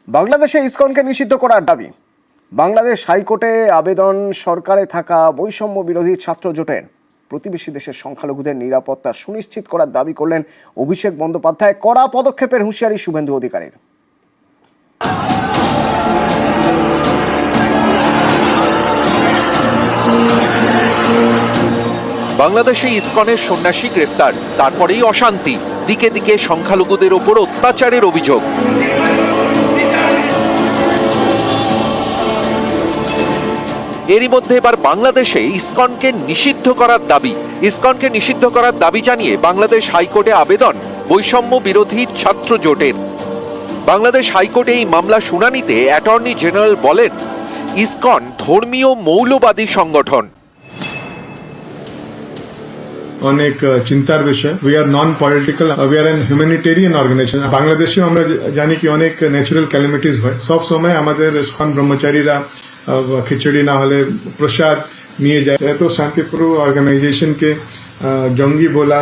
বাংলাদেশে ইসকনকে নিষিদ্ধ করার দাবি। বাংলাদেশ হাইকোর্টে আবেদন। সরকারে থাকা বৈষম্য বিরোধী ছাত্র জোটের প্রতিবেশী দেশের সংখ্যালঘুদের নিরাপত্তা সুনিশ্চিত করার দাবি করলেন অভিষেক বন্দ্যোপাধ্যায়। কড়া পদক্ষেপের হুঁশিয়ারি শুভেন্দু অধিকারীর। বাংলাদেশে ইসকনের সন্ন্যাসী গ্রেফতার, তারপরেই অশান্তি, দিকে দিকে সংখ্যালঘুদের ওপর অত্যাচারের অভিযোগ। এরই মধ্যে এবার বাংলাদেশে ইসকনকে নিষিদ্ধ করার দাবি। ইসকনকে নিষিদ্ধ করার দাবি জানিয়ে বাংলাদেশ হাইকোর্টে আবেদন বৈষম্য বিরোধী ছাত্র জোটের। বাংলাদেশ হাইকোর্টে এই মামলা শুনানিতে অ্যাটর্নি জেনারেল বলেন, ইসকন ধর্মীয় মৌলবাদী সংগঠন। অনেক চিন্তার বিষয়। We are non political, we are an humanitarian organisation. বাংলাদেশে আমরা জানি কি অনেক ন্যাচারাল ক্যালামিটিস হয়। সব সময় আমাদের ইসকন ব্রহ্মচারীরা খিচুড়ি না হলে প্রসাদ নিয়ে যায়। এত শান্তিপূর্ণ অর্গানাইজেশনকে জঙ্গি বলা,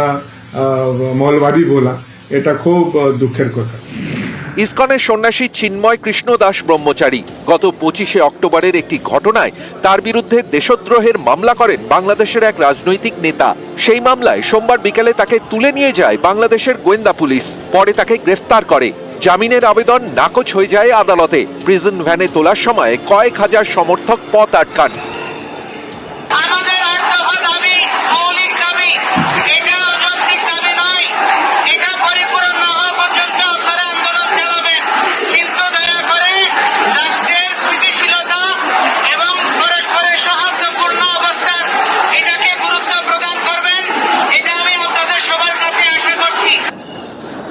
মৌলবাদী বলা, এটা খুব দুঃখের কথা। ইসকনের সন্ন্যাসী চিন্ময় কৃষ্ণ দাস ব্রহ্মচারী গত 25শে অক্টোবরের একটি ঘটনায় তার বিরুদ্ধে দেশদ্রোহের মামলা করেন বাংলাদেশের এক রাজনৈতিক নেতা। সেই মামলায় সোমবার বিকেলে তাকে তুলে নিয়ে যায় বাংলাদেশের গোয়েন্দা পুলিশ। পরে তাকে গ্রেফতার করে। জামিনের আবেদন নাকচ হয়ে যায় আদালতে। প্রিজন ভ্যানে তোলার সময় কয়েক হাজার সমর্থক পথ আটকান।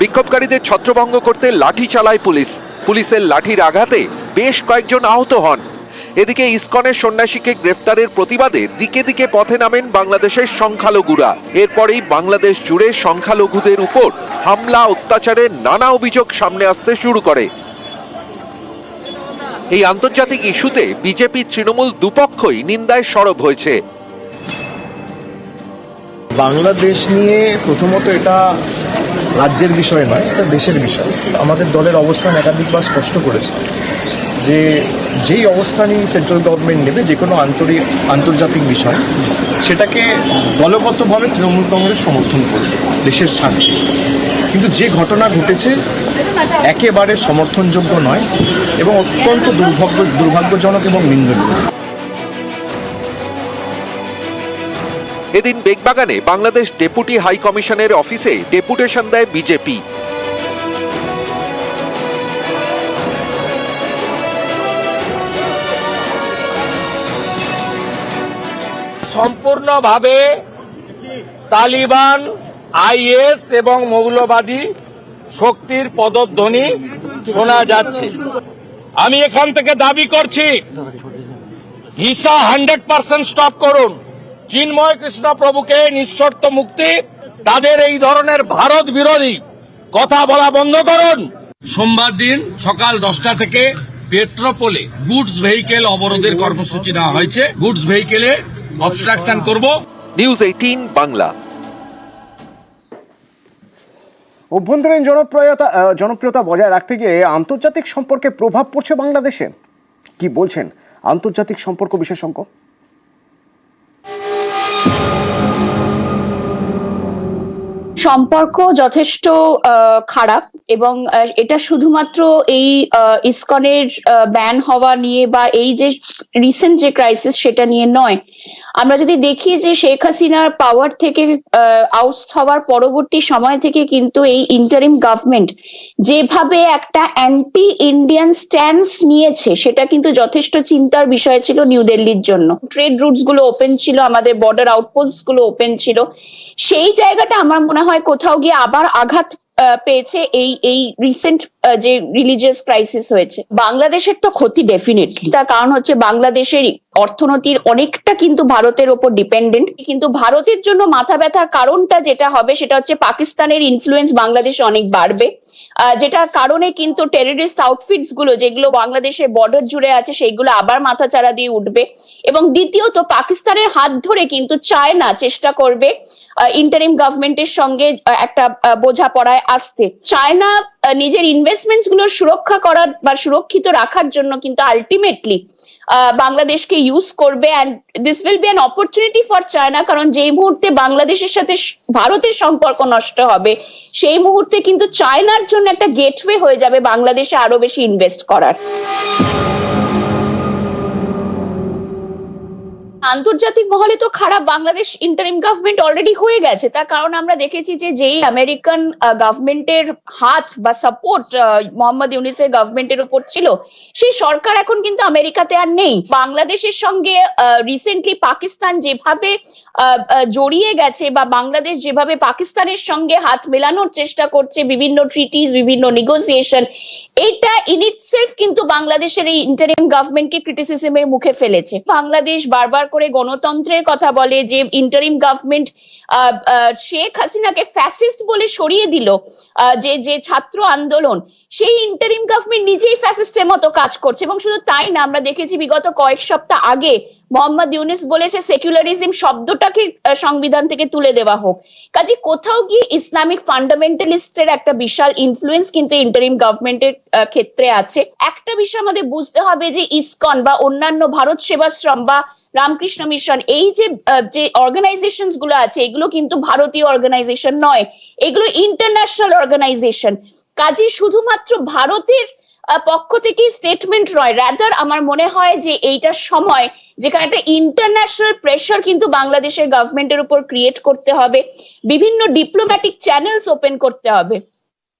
বিক্ষোভকারীদের ছত্রভঙ্গ করতে লাঠি চালায় পুলিশ। পুলিশের লাঠির আঘাতে বেশ কয়েকজন আহত হন। এদিকে ইসকনের সন্ন্যাসীকে গ্রেফতারের প্রতিবাদে দিকে দিকে পথে নামেন বাংলাদেশের সংখ্যালঘুরা। এরপরেই বাংলাদেশ জুড়ে সংখ্যালঘুদের উপর হামলা, অত্যাচারের নানা অভিযোগ সামনে আসতে শুরু করে। এই আন্তর্জাতিক ইস্যুতে বিজেপি তৃণমূল দুপক্ষই নিন্দায় সরব হয়েছে। বাংলাদেশ নিয়ে প্রথমত এটা রাজ্যের বিষয় নয়, এটা দেশের বিষয়। আমাদের দলের অবস্থান একাধিকবার স্পষ্ট করেছে যে যেই অবস্থানই সেন্ট্রাল গভর্নমেন্ট নেবে যে কোনো আন্তর্জাতিক বিষয়, সেটাকে দলগতভাবে তৃণমূল কংগ্রেস সমর্থন করবে দেশের স্বার্থে। কিন্তু যে ঘটনা ঘটেছে একেবারে সমর্থনযোগ্য নয় এবং অত্যন্ত দুর্ভাগ্যজনক এবং নিন্দনীয়। এদিন বেগবাগানে বাংলাদেশ ডেপুটি হাই কমিশনের অফিসে ডেপুটেশন দেয় বিজেপি। সম্পূর্ণভাবে তালিবান, আইএস এবং মৌলবাদী শক্তির পদধ্বনি শোনা যাচ্ছে। আমি এখান থেকে দাবি করছি, হিংসা 100% স্টপ করুন। চিন্ময় কৃষ্ণ প্রভুকে নিঃশর্ত মুক্তি, তাদের এই ধরনের ভারত বিরোধী কথা বলা বন্ধ করুন। সোমবার দিন সকাল 10টা থেকে পেট্রোপোলে গুডস ভেহিকেল অবরোধের কর্মসূচি নেওয়া হয়েছে। গুডস ভেহিকেলে অবস্ট্রাকশন করব। নিউজ 18 বাংলা। অভ্যন্তরীণ জনপ্রিয়তা বজায় রাখতে গিয়ে আন্তর্জাতিক সম্পর্কে প্রভাব পড়ছে বাংলাদেশে। কি বলছেন আন্তর্জাতিক সম্পর্ক বিশেষজ্ঞ? সম্পর্ক যথেষ্ট খারাপ এবং এটা শুধুমাত্র এই ইসকনের ব্যান হওয়া নিয়ে বা এই যে রিসেন্ট যে ক্রাইসিস সেটা নিয়ে নয়। আমরা যদি দেখি যে শেখ হাসিনার পাওয়ার থেকে আউট হওয়ার পরবর্তী সময় থেকে কিন্তু এই ইন্টারিম গভর্নমেন্ট যেভাবে একটা অ্যান্টি ইন্ডিয়ান স্ট্যান্স নিয়েছে সেটা কিন্তু যথেষ্ট চিন্তার বিষয় ছিল নিউ দিল্লির জন্য। ট্রেড রুটস গুলো ওপেন ছিল, আমাদের বর্ডার আউটপোস্ট গুলো ওপেন ছিল। সেই জায়গাটা আমার মনে হয় কোথাও গিয়ে আবার আঘাত পেয়েছে এই রিসেন্ট যে রিলিজিয়াস ক্রাইসিস হয়েছে। বাংলাদেশের তো ক্ষতি ডেফিনেটলি, তার কারণ হচ্ছে বাংলাদেশের অর্থনীতির অনেকটা কিন্তু ভারতের ওপর ডিপেন্ডেন্ট। কিন্তু ভারতের জন্য মাথা ব্যথার কারণটা যেটা হবে সেটা হচ্ছে পাকিস্তানের ইনফ্লুয়েন্স বাংলাদেশে অনেক বাড়বে। যেটার কারণে কিন্তু টেররিস্ট আউটফিটস গুলো যেগুলো বাংলাদেশের বর্ডার জুড়ে আছে সেইগুলো আবার মাথাচাড়া দিয়ে উঠবে। এবং দ্বিতীয়ত পাকিস্তানের হাত ধরে কিন্তু চায়না চেষ্টা করবে ইন্টারিম গভর্নমেন্টের সঙ্গে একটা বোঝাপড়ায় আসতে। চায়না নিজের ইনভেস্টমেন্টস গুলো সুরক্ষা করার বা সুরক্ষিত রাখার জন্য কিন্তু আলটিমেটলি বাংলাদেশকে ইউজ করবে, and this will be an opportunity for China. কারণ যেই মুহূর্তে বাংলাদেশের সাথে ভারতের সম্পর্ক নষ্ট হবে সেই মুহূর্তে কিন্তু চায়নার জন্য একটা গেটওয়ে হয়ে যাবে বাংলাদেশে আরো বেশি ইনভেস্ট করার। আন্তর্জাতিক মহলে তো খারাপ বাংলাদেশ ইন্টারিম গভর্নমেন্ট অলরেডি হয়ে গেছে, তার কারণ আমরা দেখেছি যে যেই আমেরিকান গভর্নমেন্টের হাত বা সাপোর্ট মোহাম্মদ ইউনূসের গভর্নমেন্টের উপর ছিল, সেই সরকার এখন কিন্তু আমেরিকাতে আর নেই। বাংলাদেশের সঙ্গে রিসেন্টলি পাকিস্তান যেভাবে জড়িয়ে গেছে বা বাংলাদেশ যেভাবে পাকিস্তানের সঙ্গে হাত মেলানোর চেষ্টা করছে বিভিন্ন ট্রিটিজ বিভিন্ন নেগোসিয়েশন, এটা ইন ইটসেলফ কিন্তু বাংলাদেশের এই ইন্টারিম গভর্নমেন্টকে ক্রিটিসিজমের মুখে ফেলেছে। বাংলাদেশ বারবার করে গণতন্ত্রের কথা বলে, যে ইন্টারিম গভর্নমেন্ট শেখ হাসিনাকে ফ্যাসিস্ট বলে সরিয়ে দিল, যে ছাত্র আন্দোলন, সেই ইন্টারিম গভর্নমেন্ট নিজেই ফ্যাসিস্টের মতো কাজ করছে। এবং শুধু তাই না, আমরা দেখেছি বিগত কয়েক সপ্তাহ আগে মোহাম্মদ ইউনূস বলেছে সেকুলারিজম শব্দটাকে সংবিধান থেকে তুলে দেওয়া হোক। কাজে কোথাও গিয়ে ইসলামিক ফান্ডামেন্টালিস্টের একটা বিশাল ইনফ্লুয়েন্স কিন্তু ইন্টারিম গভর্নমেন্টের ক্ষেত্রে আছে। একটা বিষয় আমাদের বুঝতে হবে যে ইসকন বা অন্যান্য ভারত সেবাশ্রম বা রামকৃষ্ণ মিশন, এই যে অর্গানাইজেশন গুলো আছে, এগুলো কিন্তু ভারতীয় অর্গানাইজেশন নয়, এগুলো ইন্টারন্যাশনাল অর্গানাইজেশন। কাজে শুধুমাত্র ভারতের পক্ষ থেকে স্টেটমেন্ট নয়, রাদার আমার মনে হয় যে এইটার সময় যেখানে একটা ইন্টারন্যাশনাল প্রেশার কিন্তু বাংলাদেশের গভর্নমেন্টের উপর ক্রিয়েট করতে হবে, বিভিন্ন ডিপ্লোম্যাটিক চ্যানেলস ওপেন করতে হবে।